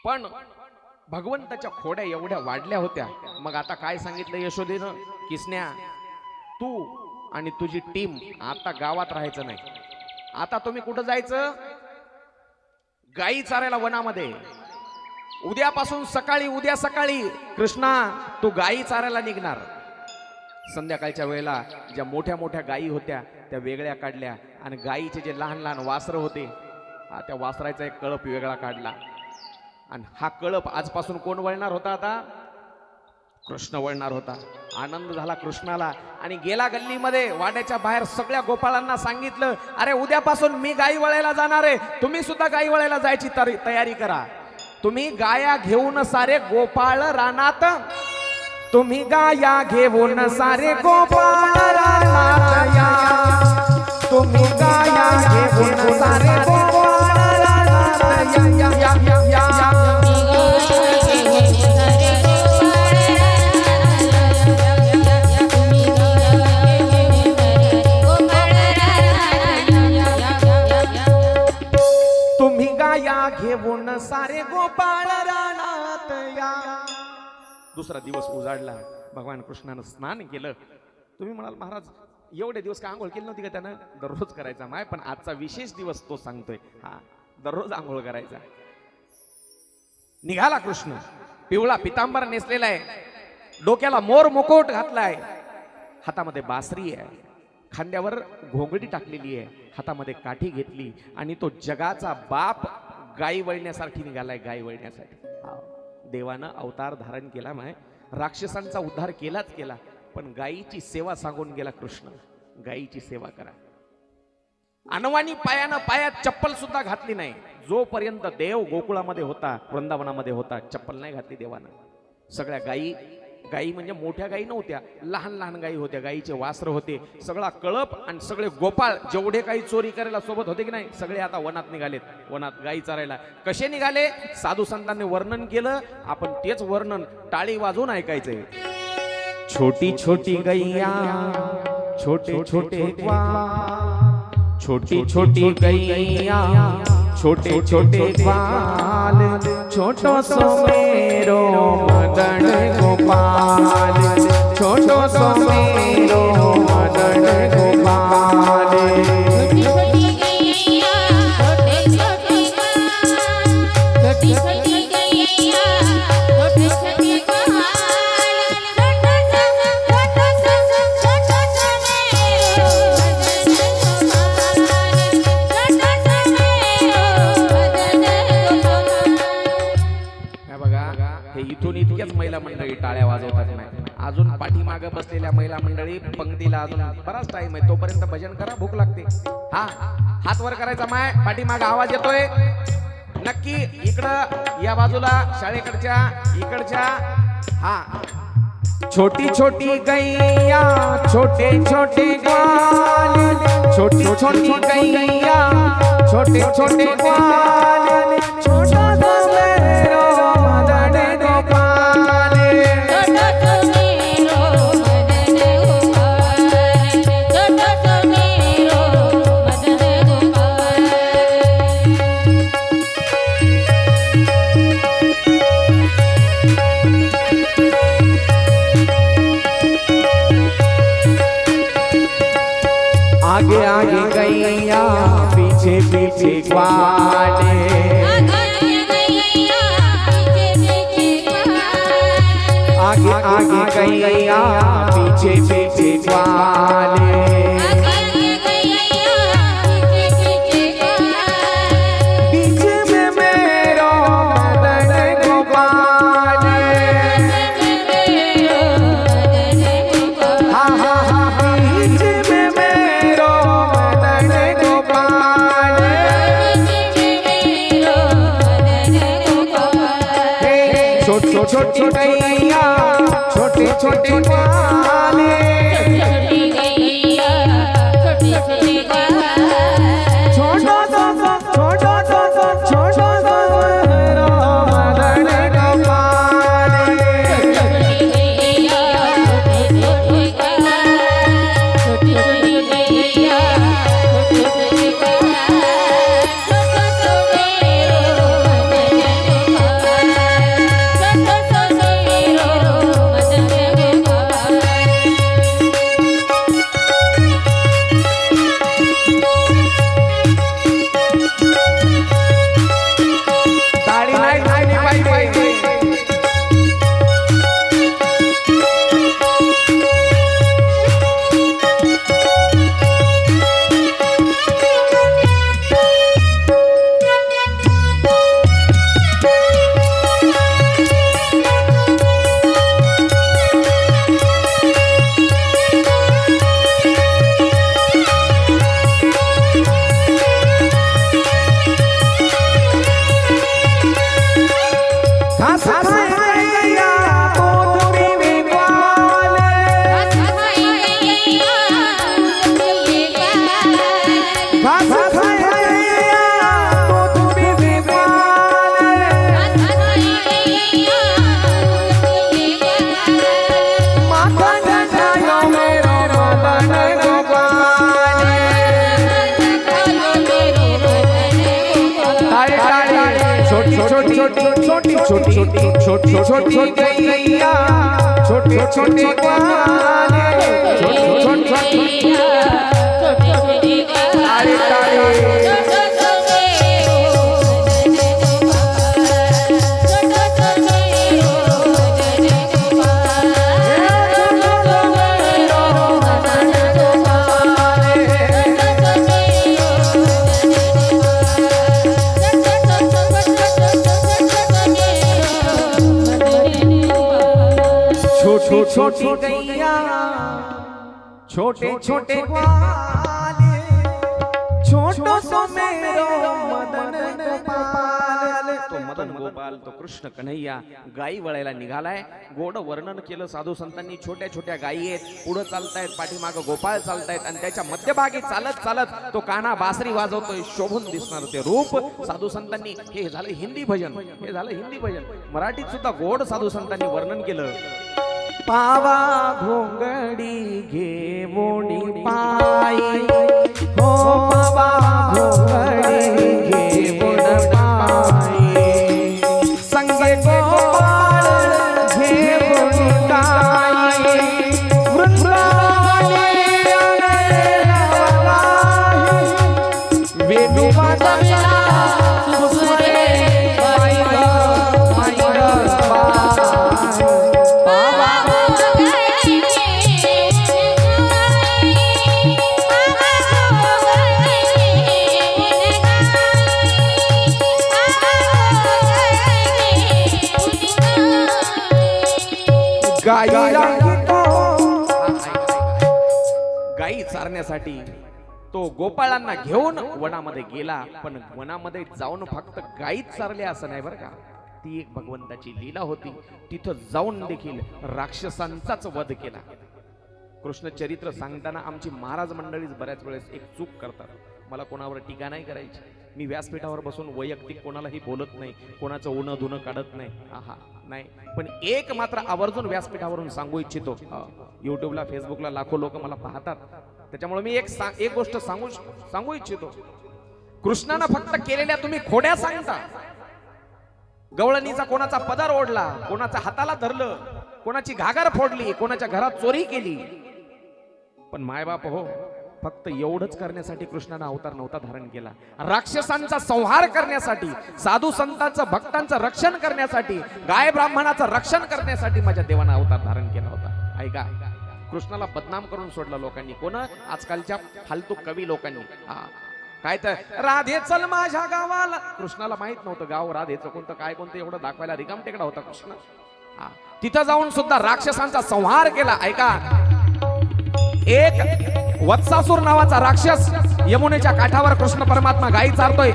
पण भगवंताच्या खोड्या एवढ्या वाढल्या होत्या. मग आता काय सांगितलं यशोदेनं, किसन्या तू आणि तुझी टीम आता गावात राहायचं नाही. आता तुम्ही कुठं जायचं, गायी चारायला वनामध्ये. उद्यापासून उद्या सकाळी कृष्णा तू गायी चारायला निघणार. संध्याकाळच्या वेळेला ज्या मोठ्या मोठ्या गायी होत्या त्या वेगळ्या काढल्या आणि गायीचे जे लहान लहान वासरं होते त्या वासराचा एक कळप वेगळा काढला. आणि हा कळप आजपासून कोण वळणार होता, आता कृष्ण वळणार होता. आनंद झाला कृष्णाला आणि गेला गल्लीमध्ये वाड्याच्या बाहेर सगळ्या गोपाळांना सांगितलं, अरे उद्यापासून मी गायी वळायला जाणार आहे, तुम्ही सुद्धा गायी वळायला जायची तयारी करा. तुम्ही गाया घेऊन सारे गोपाळ रानात, तुम्ही गाया घेऊन सारे गोपाळ रानात या, तुम्ही गाया घेऊन सारे गोपाळ रानात या, या, या, या, या. तुम्ही गाया घेऊन सारे गोपाळ रानात या. दुसरा दिवस उजाडला. भगवान कृष्णानं स्नान केलं. तुम्ही म्हणाल महाराज एवढे दिवस का आंघोळ केली नव्हती का त्यानं? दररोज करायचा माय, पण आजचा विशेष दिवस तो सांगतोय. हा, दररोज आंघोळ करायचा. निघाला कृष्ण. पिवळा पितांबर नेसलेला आहे, डोक्याला मोर मुकुट घातलाय, हातामध्ये बासरी आहे, खांद्यावर घोंगडी टाकलेली आहे, हातामध्ये काठी घेतली आणि तो जगाचा बाप गायी वळण्यासाठी निघालाय. गायी वळण्यासाठी देवानं अवतार धारण केला. माय राक्षसांचा उद्धार केलाच केला, पण गायीची सेवा सांगून गेला कृष्ण. गायीची सेवा करा. अनवाणी पायात चप्पल सुद्धा घातली नाही. जोपर्यंत देव गोकुळामध्ये होता, वृंदावनामध्ये होता, चप्पल नाही घातली देवानं. सगळ्या गायी म्हणजे मोठ्या गायी नव्हत्या, लहान लहान गायी होत्या. गायीचे वासर होते. सगळा कळप आणि सगळे गोपाळ जेवढे काही चोरी करायला सोबत होते की नाही, सगळे आता वनात निघालेत. वनात गायी चारायला. कसे निघाले साधू संतांनी वर्णन केलं. आपण तेच वर्णन टाळी वाजवून ऐकायचंय. छोटी छोटी गैया छोटे छोटे ग्वाल, छोटी छोटी गैया छोटे छोटे ग्वाल, छोटो सो मेरो मदन गोपाल, छोटो सो मेरो मदन गोपाल. इथून इतक्याच महिला मंडळी टाळ्या वाजवतात नाही. अजून पाठीमागे बसलेल्या महिला मंडळी पंक्तीला अजून बराच टाइम आहे, तोपर्यंत भजन करा, भूक लागते. हा, हात वर करायचा माय. पाठीमागे आवाज येतोय नक्की. इकडं या बाजूला शाळेकडच्या इकडच्या. हा, छोटी छोटी गैया छोटे छोटे ग्वाल, छोटी छोटी गैया छोटे छोटे ग्वाल, छोटा आगे आगे गैया पीछे पीछे ग्वाले, आगे आगे गैया पीछे पीछे ग्वाले, पीछे में मेरो मदन गोपाल, हाँ हाँ हाँ पीछे में मेरो मदन गोपाल, छोटी छोटी गैया छोटे छोटे ग्वाले, छोटा सा छोटा सा मेरो मदन गोपाल. छोटी छोटी छोटी छोटी गैया छोटे छोटे ग्वाले छोटे छोटे तारे तारे छोटी गैया छोटे छोटे ग्वाले छोटो सो मेरो मदन गोपाल। तो मदन गोपाल तो कृष्ण कन्हैया गायी वळायला निघालाय. गोड वर्णन केलं साधू संतांनी. छोट्या छोट्या गायी आहेत, पुढे चालतायत, पाठीमागं गोपाळ चालतायत आणि त्याच्या मध्यभागी चालत चालत तो कान्हा बासरी वाजवतोय. शोभून दिसणार ते रूप साधू संतांनी. हे झालं हिंदी भजन, हे झालं हिंदी भजन. मराठीत सुद्धा गोड साधू संतांनी वर्णन केलं. पावा घोंगडी घेवोनी पायी हो पावा घोंगडी घेवोन पायी संगे गोपाळ घेवोन गायी वृंदावनी वेणू वाजविला सुसुरे गायी चारण्यासाठी तो गोपाळांना घेऊन वनामध्ये गेला. पण वनामध्ये जाऊन फक्त गायीच चारले असं नाही बरं का. ती एक भगवंताची लीला होती. तिथं जाऊन देखील राक्षसांचाच वध केला. कृष्ण चरित्र सांगताना आमची महाराज मंडळीच बऱ्याच वेळेस एक चूक करतात. मला कोणावर टीका नाही करायची. मी व्यासपीठावर बसून वैयक्तिक कोणालाही बोलत नाही, कोणाचं उन्ह धुणं काढत नाही. नाही, पण एक मात्र आवर्जून व्यासपीठावरून सांगू इच्छितो. युट्यूबला फेसबुकला लाखो लोक मला पाहतात, त्याच्यामुळे मी एक गोष्ट सांगू इच्छितो. कृष्णानं फक्त केलेल्या तुम्ही खोड्या सांगता. गवळणीचा कोणाचा पदर ओढला, कोणाचा हाताला धरलं, कोणाची घागर फोडली, कोणाच्या घरात चोरी केली. पण मायबाप हो, फक्त एवढंच करण्यासाठी कृष्णानं अवतार नव्हता धारण केला. राक्षसांचा संहार करण्यासाठी, साधू संतांचं भक्तांचं रक्षण करण्यासाठी, गाय ब्राह्मणाचं रक्षण करण्यासाठी माझ्या देवानं अवतार धारण केला होता. ऐका, कृष्णाला बदनाम करून सोडलं लोकांनी. कोण? आजकालच्या फालतू कवी लोकांनी. काय तर राधे चल माझ्या गावाला. कृष्णाला माहित नव्हतं गाव राधेचं कोणतं काय कोणतं, एवढं दाखवायला रिकाम टेकडा होता कृष्ण. तिथं जाऊन सुद्धा राक्षसांचा संहार केला. ऐका, एक वत्सासूर नावाचा राक्षस यमुनेच्या काठावर कृष्ण परमात्मा गायी चारतोय.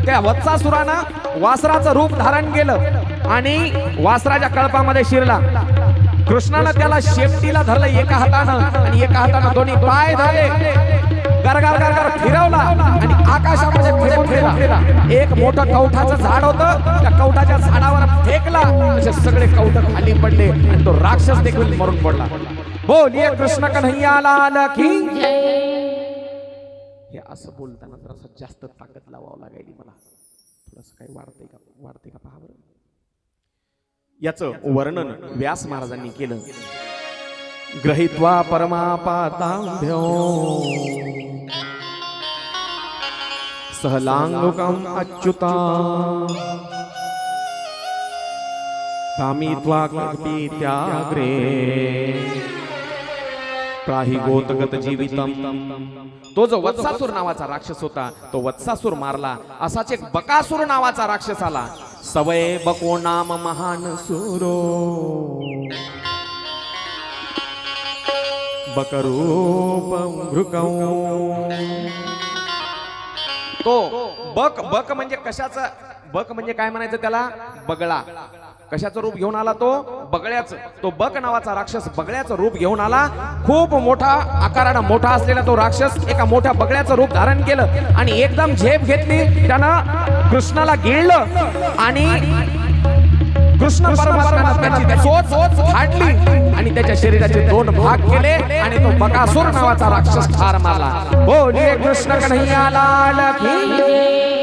त्या वत्सासुरानं वासराचं रूप धारण केलं आणि वासराच्या कळपामध्ये शिरला. कृष्णानं त्याला शेपटीला धरलं एका हातानं आणि एका हातानं दोन्ही पाय धरले. गरगर गरगर फिरवला आणि आकाशामध्ये फेकून दिला. एक मोठं कवठाचं झाड होतं, त्या कवठाच्या झाडावर फेकला. असे सगळे कवठ खाली पडले आणि तो राक्षस देखील मरून पडला. बोलिए कृष्ण कन्हैया लाल की जय. हे असं बोलताना जरा जास्त ताकद लावावं लागेल मला. थोडंसं काही वाढते का पहा बरं. याचं वर्णन व्यास महाराजांनी केलं. ग्रहित्वा परमापाताभ्यो सहलांगुकम अच्युता कामित्वा कल्पित्याग्रे प्राहि गोतगत जीवितम. तो जो वत्सासूर नावाचा राक्षस होता, तो वत्सासूर मारला. असाच एक बकासूर नावाचा राक्षस आला. सवय बको नाम महान सुरो बकरूप मृगौ. तो बक म्हणजे कशाचा? बक म्हणजे काय म्हणायचं त्याला? बगळा. कशाचं रूप घेऊन आला? तो बगळ्याचं. तो बक नावाचा राक्षस बगळ्याचं रूप घेऊन आला. खूप मोठा आकारानं मोठा असलेला तो राक्षस एका मोठ्या बगळ्याचं रूप धारण केलं आणि एकदम झेप घेतली. त्यानं कृष्णाला गिळलं आणि कृष्ण परमात्म्यानं त्याची चोच फाडली आणि त्याच्या शरीराचे दोन भाग केले आणि तो बकासूर नावाचा राक्षस ठार मारला. बोलिए कृष्ण कन्हैया लाल की.